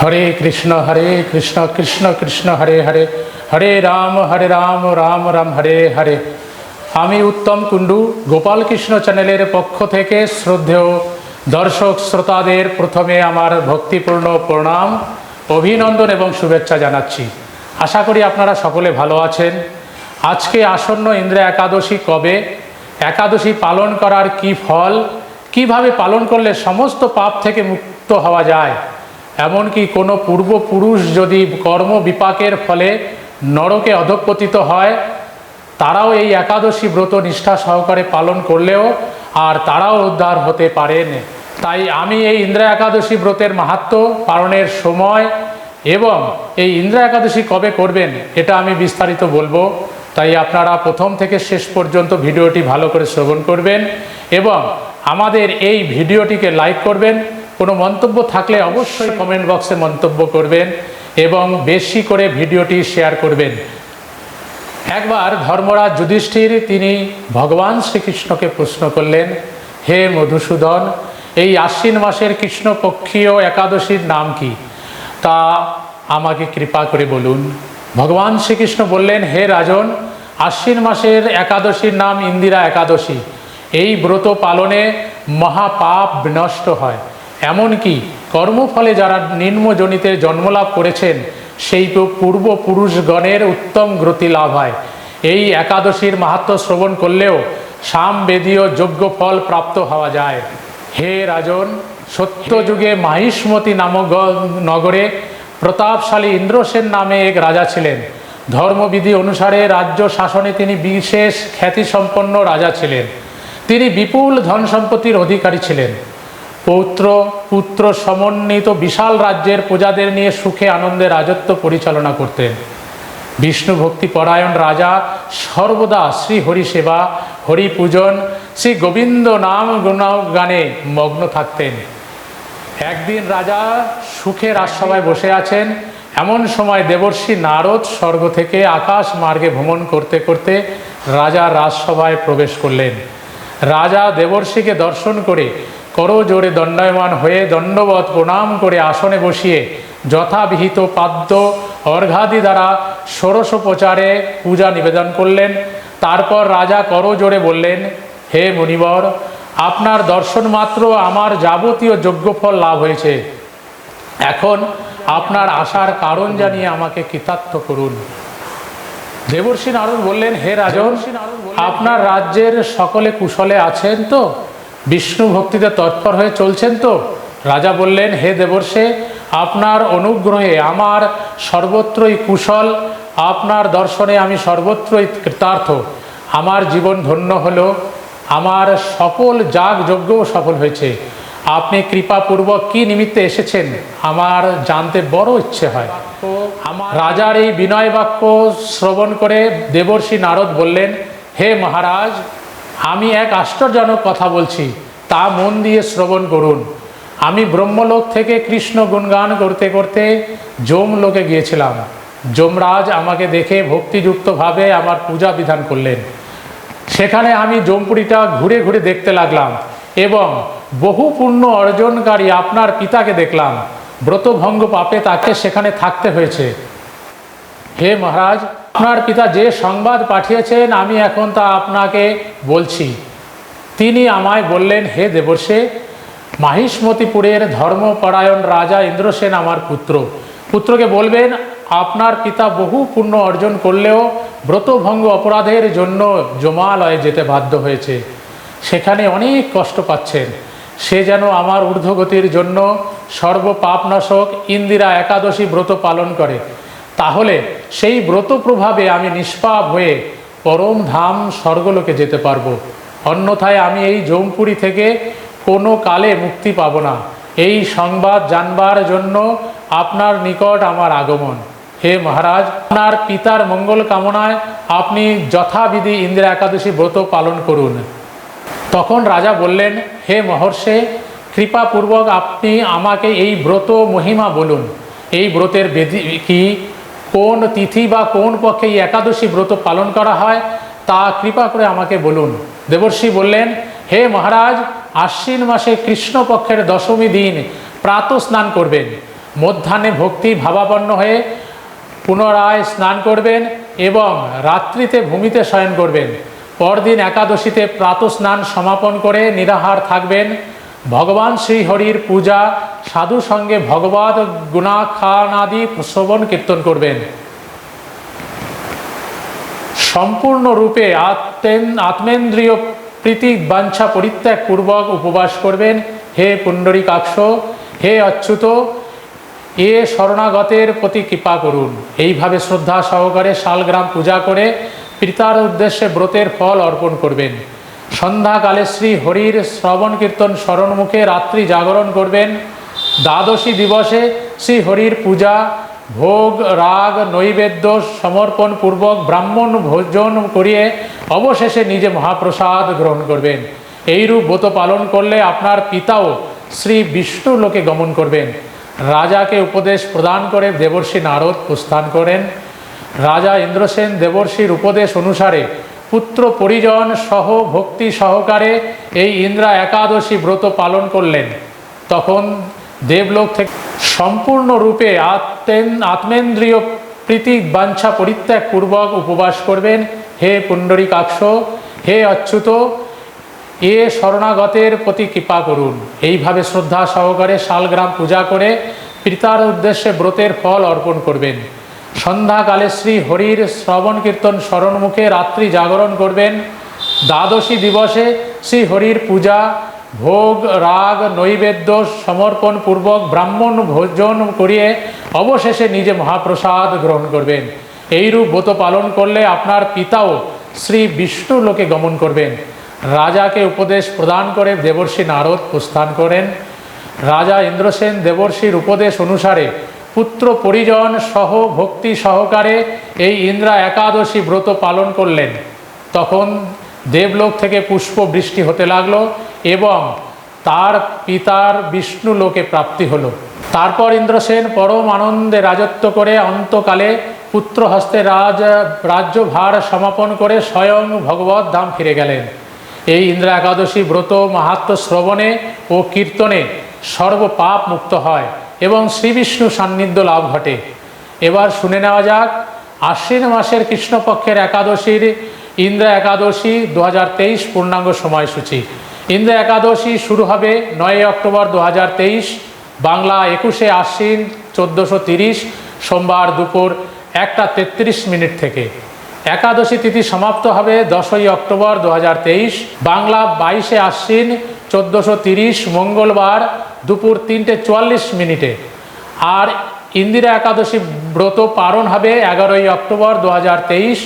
হরে কৃষ্ণ কৃষ্ণ কৃষ্ণ হরে হরে, হরে রাম রাম রাম হরে হরে। আমি উত্তম কুণ্ডু গোপাল কৃষ্ণ চ্যানেলের পক্ষ থেকে শ্রদ্ধেয় দর্শক শ্রোতাদের প্রথমে আমার ভক্তিপূর্ণ প্রণাম, অভিনন্দন এবং শুভেচ্ছা জানাচ্ছি। আশা করি আপনারা সকলে ভালো আছেন। আজকে আসন্ন ইন্দ্র একাদশী কবে, একাদশী পালন করার কি ফল, কিভাবে পালন করলে সমস্ত পাপ থেকে মুক্ত হওয়া যায়, এমনকি কোনো পূর্বপুরুষ যদি কর্ম বিপাকের ফলে নরকে অধঃপতিত হয়, তারাও এই একাদশী ব্রত নিষ্ঠা সহকারে পালন করলেও আর তারাও উদ্ধার হতে পারেন। তাই আমি এই ইন্দ্র একাদশী ব্রতের মাহাত্ম্য, পালনের সময় এবং এই ইন্দ্র একাদশী কবে করবেন এটা আমি বিস্তারিত বলবো। তাই আপনারা প্রথম থেকে শেষ পর্যন্ত ভিডিওটি ভালো করে শ্রবণ করবেন এবং আমাদের এই ভিডিওটিকে লাইক করবেন। কোনো মন্তব্য থাকলে অবশ্যই কমেন্ট বক্সে মন্তব্য করবেন এবং বেশি করে ভিডিওটি শেয়ার করবেন। একবার ধর্মরাজ যুধিষ্ঠির তিনি ভগবান শ্রীকৃষ্ণকে প্রশ্ন করলেন, হে মধুসূদন, এই আশ্বিন মাসের কৃষ্ণপক্ষীয় একাদশীর নাম কি, তা আমাকে কৃপা করে বলুন। ভগবান শ্রীকৃষ্ণ বললেন, হে রাজন, আশ্বিন মাসের একাদশীর নাম ইন্দিরা একাদশী। এই ব্রত পালনে মহাপাপ বিনষ্ট হয়, এমনকি কর্মফলে যারা নিম্নজনিতে জন্মলাভ করেছেন সেই পূর্বপুরুষগণের উত্তম গতি লাভ হয়। এই একাদশীর মাহাত্ম্য শ্রবণ করলেও সামবেদীয় যোগ্য ফল প্রাপ্ত হওয়া যায়। হে রাজন, সত্যযুগে মাহিষ্মতি নামক নগরে প্রতাপশালী ইন্দ্রসেন নামে এক রাজা ছিলেন। ধর্মবিধি অনুসারে রাজ্য শাসনে তিনি বিশেষ খ্যাতিসম্পন্ন রাজা ছিলেন। তিনি বিপুল ধন সম্পত্তির অধিকারী ছিলেন। পুত্র সমন্বিত বিশাল রাজ্যের প্রজাদের নিয়ে সুখে আনন্দে রাজত্ব পরিচালনা করতেন। বিষ্ণু ভক্তি পরায়ণ রাজা সর্বদা শ্রী হরি সেবা, হরি পূজন, শ্রী গোবিন্দ নাম গুণগানে মগ্ন থাকতেন। একদিন রাজা সুখে রাজসভায় বসে আছেন। এমন সময় দেবর্ষি নারদ স্বর্গ থেকে আকাশ মার্গে ভ্রমণ করতে করতে রাজা রাজসভায় প্রবেশ করলেন। রাজা দেবর্ষিকে দর্শন করে করজোড়ে দণ্ডায়মান হয়ে দণ্ডবৎ প্রণাম করে আসনে বসিয়ে যথাবিহিত পাদ্য অর্ঘাদি দ্বারা ষোড়শোপচারে পূজা নিবেদন করলেন। তারপর রাজা করজোড়ে বললেন, হে মুনিবর, আপনার দর্শন মাত্র আমার যাবতীয় যজ্ঞফল লাভ হয়েছে। এখন আপনার আসার কারণ জানিয়ে আমাকে কৃতার্থ করুন। দেবর্ষি নারদ বললেন, হে রাজন, আপনার রাজ্যের সকলে কুশলে আছেন তো? বিষ্ণু ভক্তিতে তৎপর হয়ে চলছেন তো? রাজা বললেন, হে দেবর্ষে, আপনার অনুগ্রহে আমার সর্বত্রই কুশল। আপনার দর্শনে আমি সর্বত্রই কৃতার্থ। আমার জীবন ধন্য হলো। আমার সকল যাগযজ্ঞও সফল হয়েছে। আপনি কৃপাপূর্বক কি নিমিত্তে এসেছেন আমার জানতে বড় ইচ্ছে হয়। রাজার এই বিনয় বাক্য শ্রবণ করে দেবর্ষি নারদ বললেন, হে মহারাজ, আমি এক আশ্চর্যজনক কথা বলছি, তা মন দিয়ে শ্রবণ করুন। আমি ব্রহ্মলোক থেকে কৃষ্ণ গুণগান করতে করতে যমলোকে গিয়েছিলাম। যমরাজ আমাকে দেখে ভক্তিযুক্তভাবে আমার পূজা বিধান করলেন। সেখানে আমি যমপুরীটা ঘুরে ঘুরে দেখতে লাগলাম এবং বহু পুণ্য অর্জনকারী আপনার পিতাকে দেখলাম। ব্রতভঙ্গ পাপে তাকে সেখানে থাকতে হয়েছে। হে মহারাজ, আপনার পিতা যে সংবাদ পাঠিয়েছেন আমি এখন তা আপনাকে বলছি। তিনি আমায় বললেন, হে দেবর্ষে, মাহিষ্মতিপুরের ধর্মপরায়ণ রাজা ইন্দ্রসেন আমার পুত্রকে বলবেন, আপনার পিতা বহু পুণ্য অর্জন করলেও ব্রতভঙ্গ অপরাধের জন্য যমালয়ে যেতে বাধ্য হয়েছে। সেখানে অনেক কষ্ট পাচ্ছেন। সে যেন আমার ঊর্ধ্বগতির জন্য সর্বপাপনাশক ইন্দিরা একাদশী ব্রত পালন করে। তাহলে সেই ব্রত প্রভাবে আমি নিষ্পাপ হয়ে পরম ধাম স্বর্গলোকে যেতে পারবো। অন্যথায় আমি এই যমপুরী থেকে কোনো কালে মুক্তি পাব না। এই সংবাদ জানবার জন্য আপনার নিকট আমার আগমন। হে মহারাজ, আপনার পিতার মঙ্গল কামনায় আপনি যথাবিধি ইন্দিরা একাদশী ব্রত পালন করুন। তখন রাজা বললেন, হে মহর্ষে, কৃপাপূর্বক আপনি আমাকে এই ব্রত মহিমা বলুন। এই ব্রতের বিধি কি, কোন তিথি বা কোন পক্ষে এই একাদশী ব্রত পালন করা হয়, তা কৃপা করে আমাকে বলুন। দেবর্ষি বললেন, হে মহারাজ, আশ্বিন মাসে কৃষ্ণপক্ষের দশমী দিন প্রাতঃ স্নান করবেন। মধ্যাহ্নে ভক্তি ভাবাপন্ন হয়ে পুনরায় স্নান করবেন এবং রাত্রিতে ভূমিতে শয়ন করবেন। পরদিন একাদশীতে প্রাতঃস্নান সমাপন করে নিরাহার থাকবেন। ভগবান শ্রীহরির পূজা, সাধু সঙ্গে ভগবত গুণাখ্যানাদি শ্রবণ কীর্তন করবেন। সম্পূর্ণরূপে আত্মেন্দ্রিয় প্রীতি বাঞ্ছা পরিত্যাগ পূর্বক উপবাস করবেন। হে পুণ্ডরীকাক্ষ, হে অচ্যুত, এ শরণাগতের প্রতি কৃপা করুন। এইভাবে শ্রদ্ধা সহকারে শালগ্রাম পূজা করে পিতার উদ্দেশ্যে ব্রতের ফল অর্পণ করবেন। সন্ধ্যাকালে শ্রী হরির শ্রবণ কীর্তন স্মরণমুখে রাত্রি জাগরণ করবেন। দ্বাদশী দিবসে শ্রী হরির পূজা, ভোগ রাগ নৈবেদ্য সমর্পণ পূর্বক ব্রাহ্মণ ভোজন করিয়ে অবশেষে নিজে মহাপ্রসাদ গ্রহণ করবেন। এইরূপ ব্রত পালন করলে আপনার পিতাও শ্রী বিষ্ণু লোকে গমন করবেন। রাজাকে উপদেশ প্রদান করে দেবর্ষি নারদ প্রস্থান করেন। রাজা ইন্দ্রসেন দেবর্ষির উপদেশ অনুসারে পুত্র পরিজন সহ ভক্তি সহকারে এই ইন্দ্রা একাদশী ব্রত পালন করলেন। তখন দেবলোক থেকে সম্পূর্ণরূপে আত্মেন্দ্রিয় প্রীতি বাঞ্ছা পরিত্যাগ পূর্বক উপবাস করবেন। হে পুণ্ডরীকাক্ষ, হে অচ্যুত, এ শরণাগতের প্রতি কৃপা করুন। এইভাবে শ্রদ্ধা সহকারে শালগ্রাম পূজা করে পিতার উদ্দেশ্যে ব্রতের ফল অর্পণ করবেন। সন্ধ্যাকালে শ্রী হরির শ্রবণ কীর্তন স্মরণমুখে রাত্রি জাগরণ করবেন। দ্বাদশী দিবসে শ্রী হরির পূজা, ভোগ রাগ নৈবেদ্য সমর্পণ পূর্বক ব্রাহ্মণ ভোজন করিয়ে অবশেষে নিজে মহাপ্রসাদ গ্রহণ করবেন। এইরূপ ব্রত পালন করলে আপনার পিতাও শ্রী বিষ্ণু লোকে গমন করবেন। রাজাকে উপদেশ প্রদান করে দেবর্ষি নারদ প্রস্থান করেন। রাজা ইন্দ্রসেন দেবর্ষির উপদেশ অনুসারে পুত্র পরিজন সহ ভক্তি সহকারে এই ইন্দ্রা একাদশী ব্রত পালন করলেন। তখন দেবলোক থেকে পুষ্প বৃষ্টি হতে লাগলো এবং তার পিতার বিষ্ণু লোকে প্রাপ্তি হলো। তারপর ইন্দ্রসেন পরম আনন্দে রাজত্ব করে অন্তকালে পুত্র হস্তে রাজ্যভার সমাপন করে স্বয়ং ভগবত ধাম ফিরে গেলেন। এই ইন্দ্রা একাদশী ব্রত মাহাত্ম্য শ্রবণে ও কীর্তনে সর্বপাপ মুক্ত হয় এবং শ্রীবিষ্ণু সান্নিধ্য লাভ ঘটে। এবার শুনে নেওয়া যাক আশ্বিন মাসের কৃষ্ণপক্ষের একাদশীর ইন্দ্রা একাদশী 2023 পূর্ণাঙ্গ সময়সূচি। ইন্দ্রা একাদশী শুরু হবে 9 অক্টোবর 2023, বাংলা 21 আশ্বিন 1430 সোমবার দুপুর 1:33 থেকে। একাদশী তিথি সমাপ্ত হবে 10 অক্টোবর 2023, বাংলা 22 আশ্বিন 1430 মঙ্গলবার দুপুর 3:44। আর ইন্দিরা একাদশী ব্রত পালন হবে 11 অক্টোবর 2023,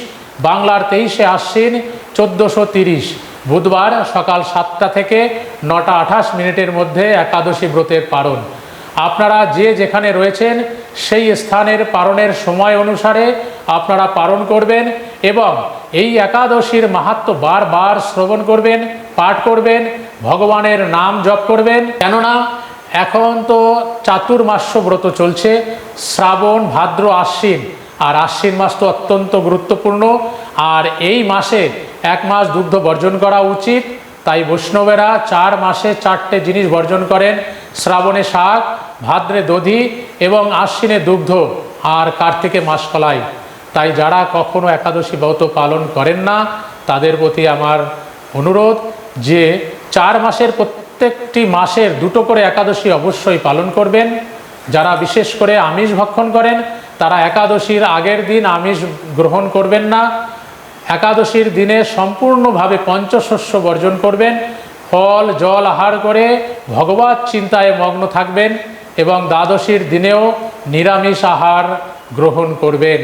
বাংলার 23 আশ্বিন 1430 বুধবার সকাল 7টা থেকে 9:28 মধ্যে একাদশী ব্রতের পালন। আপনারা যে যেখানে রয়েছেন সেই স্থানের পালনের সময় অনুসারে আপনারা পালন করবেন এবং এই একাদশীর মাহাত্ম্য বারবার শ্রবণ করবেন, পাঠ করবেন, ভগবানের নাম জপ করবেন। কেননা এখন তো চাতুর্মাস্য ব্রত চলছে, শ্রাবণ ভাদ্র আশ্বিন, আর আশ্বিন মাস তো অত্যন্ত গুরুত্বপূর্ণ। আর এই মাসে 1 মাস দুগ্ধ বর্জন করা উচিত। তাই বৈষ্ণবেরা 4 মাসে 4টে জিনিস বর্জন করেন: শ্রাবণে শাক, ভাদ্রে দধি এবং আশ্বিনে দুগ্ধ, আর কার্তিকে মাসকলাই। তাই যারা কখনো একাদশী ব্রত পালন করেন না তাদের প্রতি আমার অনুরোধ যে 4 মাসের প্রত্যেকটি মাসের 2টো করে একাদশী অবশ্যই পালন করবেন। যারা বিশেষ করে আমিষ ভক্ষণ করেন তারা একাদশীর আগের দিন আমিষ গ্রহণ করবেন না। একাদশীর দিনে সম্পূর্ণভাবে পঞ্চশস্য বর্জন করবেন, ফল জল আহার করে ভগবত চিন্তায় মগ্ন থাকবেন এবং দ্বাদশীর দিনেও নিরামিষ আহার গ্রহণ করবেন।